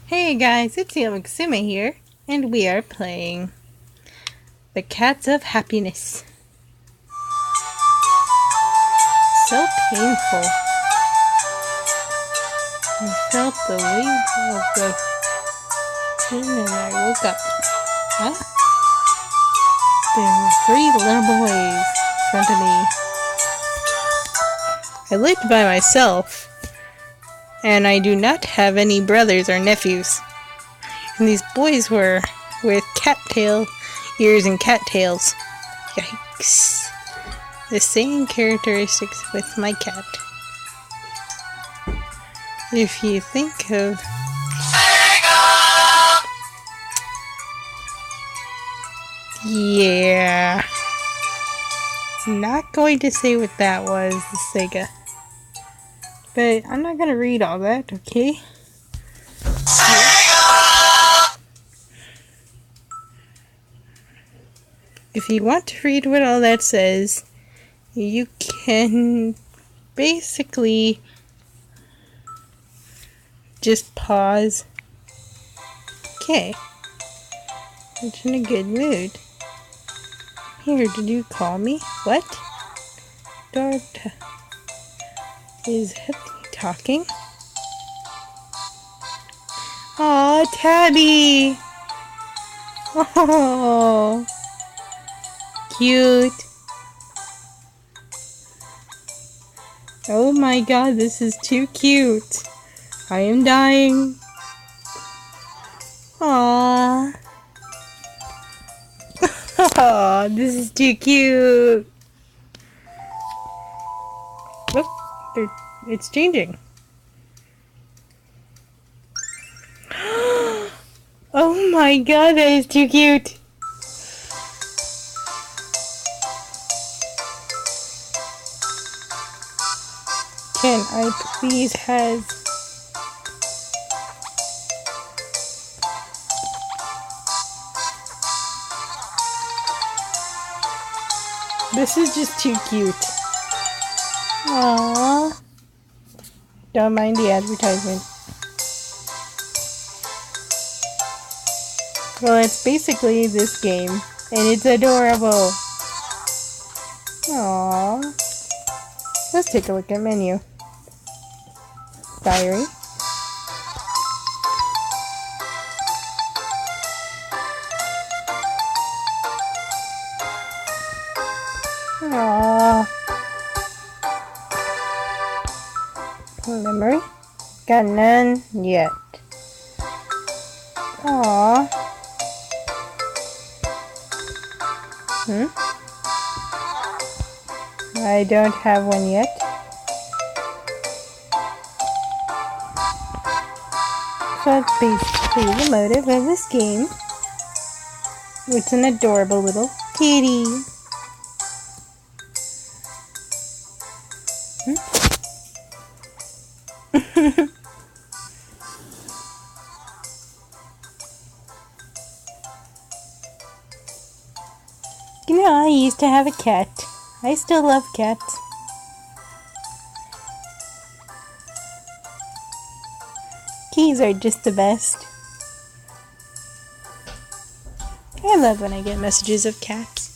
Hey guys, it's Yamaksuma here, and we are playing The Cats of Happiness. So painful. I felt the weight of the pain and I woke up. Huh? There were 3 little boys in front of me. I lived by myself, and I do not have any brothers or nephews. And these boys were with cattail ears and cattails. Yikes. The same characteristics with my cat. If you think of... Yeah. Not going to say what that was, the Sega. But I'm not going to read all that, okay? If you want to read what all that says, you can basically just pause. Okay. I'm in a good mood. Here, did you call me? What? Dorota. Is Happy talking? Aw, Tabby! Oh, cute. Oh my god, this is too cute. I am dying. Aww. Oh, this is too cute. Look, it's changing. Oh my god, that is too cute. Can I please have... This is just too cute. Aww. Don't mind the advertisement. Well, it's basically this game, and it's adorable. Aww. Let's take a look at menu. Diary. Aww. Memory? Got none yet. Aww. I don't have one yet. So that's basically the motive of this game. It's an adorable little kitty. You know, I used to have a cat. I still love cats. Keys are just the best. I love when I get messages of cats.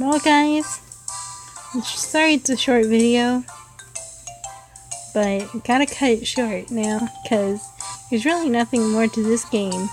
Well guys, sorry it's a short video, but I gotta cut it short now because there's really nothing more to this game.